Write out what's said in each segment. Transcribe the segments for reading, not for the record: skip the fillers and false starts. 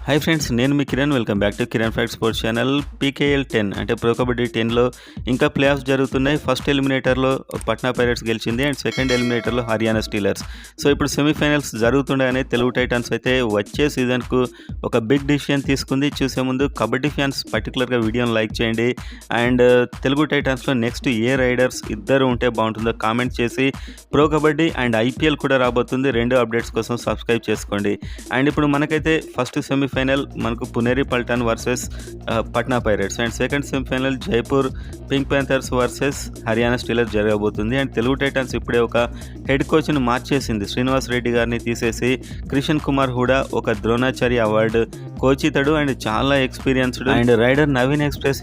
Hi friends, నేను మీ Kiran. Welcome back to Kiran fact sports channel. PKL 10 అంటే ప్రో కబడ్డీ 10లో ఇంకా ప్లే ఆఫ్స్ జరుగుతున్నాయి. ఫస్ట్ ఎలిమినేటర్లో పట్నా పైరేట్స్ గెలిచింది అండ్ సెకండ్ ఎలిమినేటర్లో హర్యానా స్టీలర్స్. సో ఇప్పుడు సెమీఫైనల్స్ జరుగుతుండగానే తెలుగు టైటన్స్ అయితే వచ్చే సీజన్కు ఒక బిగ్ డిసిషన్ తీసుకుంది. చూసే ముందు కబడ్డీ ఫ్యాన్స్ పర్టికులర్గా వీడియోని లైక్ చేయండి అండ్ తెలుగు టైటన్స్లో నెక్స్ట్ ఏ రైడర్స్ ఇద్దరు ఉంటే బాగుంటుందో కామెంట్ చేసి ప్రో కబడ్డీ అండ్ ఐపీఎల్ కూడా రాబోతుంది. రెండు అప్డేట్స్ కోసం సబ్స్క్రైబ్ చేసుకోండి. అండ్ ఇప్పుడు మనకైతే ఫస్ట్ సెమీఫైనల్ మనకు Puneri Paltan versus Patna pirates and second semi-final Jaipur pink Panthers versus Haryana Steelers జరగబోతుంది. అండ్ తెలుగు టైటన్స్ ఇప్పుడే ఒక హెడ్ కోచ్ని మార్చేసింది. శ్రీనివాస్ రెడ్డి గారిని తీసేసి కిషన్ కుమార్ హూడా ఒక ద్రోణాచార్య అవార్డు కోచ్ ఇతడు అండ్ చాలా experienced and raider Naveen express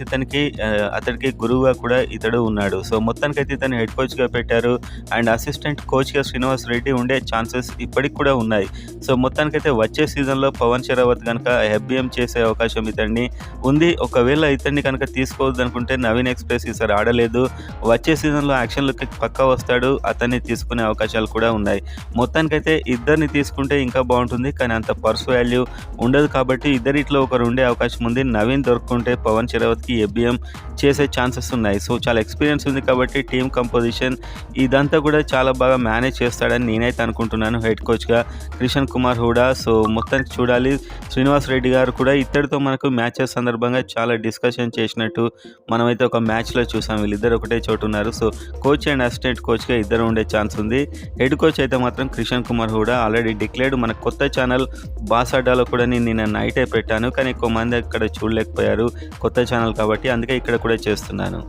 అతడికి గురువుగా కూడా ఇతడు ఉన్నాడు. సో మొత్తానికైతే ఇతను హెడ్ కోచ్గా పెట్టారు అండ్ అసిస్టెంట్ కోచ్గా శ్రీనివాస్ రెడ్డి ఉండే ఛాన్సెస్ ఇప్పటికి కూడా ఉన్నాయి. సో మొత్తానికైతే వచ్చే సీజన్లో పవన్ షెరావత్ కనుక హెబ్బిఎం చేసే అవకాశం ఇతన్ని ఉంది. ఒకవేళ ఇతన్ని కనుక తీసుకోవద్దు అనుకుంటే నవీన్ ఎక్స్ప్రెస్ ఈసారి ఆడలేదు, వచ్చే సీజన్లో యాక్షన్లోకి పక్కా వస్తాడు, అతన్ని తీసుకునే అవకాశాలు కూడా ఉన్నాయి. మొత్తానికైతే ఇద్దరిని తీసుకుంటే ఇంకా బాగుంటుంది, కానీ అంత పర్స్ వాల్యూ ఉండదు. కాబట్టి ఇద్దరిట్లో ఒకరు ఉండే అవకాశం ఉంది. నవీన్ దొరుకుంటే పవన్ షెరావత్కి హెబ్బిఎం చేసే ఛాన్సెస్ ఉన్నాయి. సో చాలా ఎక్స్పీరియన్స్ ఉంది కాబట్టి టీమ్ కంపోజిషన్ ఇదంతా కూడా చాలా బాగా మేనేజ్ చేస్తాడని నేనైతే అనుకుంటున్నాను హెడ్ కోచ్గా కిషన్ కుమార్ హూడా. సో మొత్తానికి చూడాలి. శ్రీనివాస్ రెడ్డి గారు కూడా ఇద్దరితో మనకు మ్యాచెస్ సందర్భంగా చాలా డిస్కషన్ చేసినట్టు మనమైతే ఒక మ్యాచ్లో చూసాం. వీళ్ళిద్దరు ఒకటే చోటు ఉన్నారు. సో కోచ్ అండ్ అసిస్టెంట్ కోచ్గా ఇద్దరు ఉండే ఛాన్స్ ఉంది. హెడ్ కోచ్ అయితే మాత్రం కిషన్ కుమార్ హూడా ఆల్రెడీ డిక్లేర్డ్. మన కొత్త ఛానల్ బాసాడాలో కూడా నేను నిన్న నైటే పెట్టాను, కానీ ఎక్కువ మంది అక్కడ చూడలేకపోయారు కొత్త ఛానల్ కాబట్టి, అందుకే ఇక్కడ కూడా చేస్తున్నాను.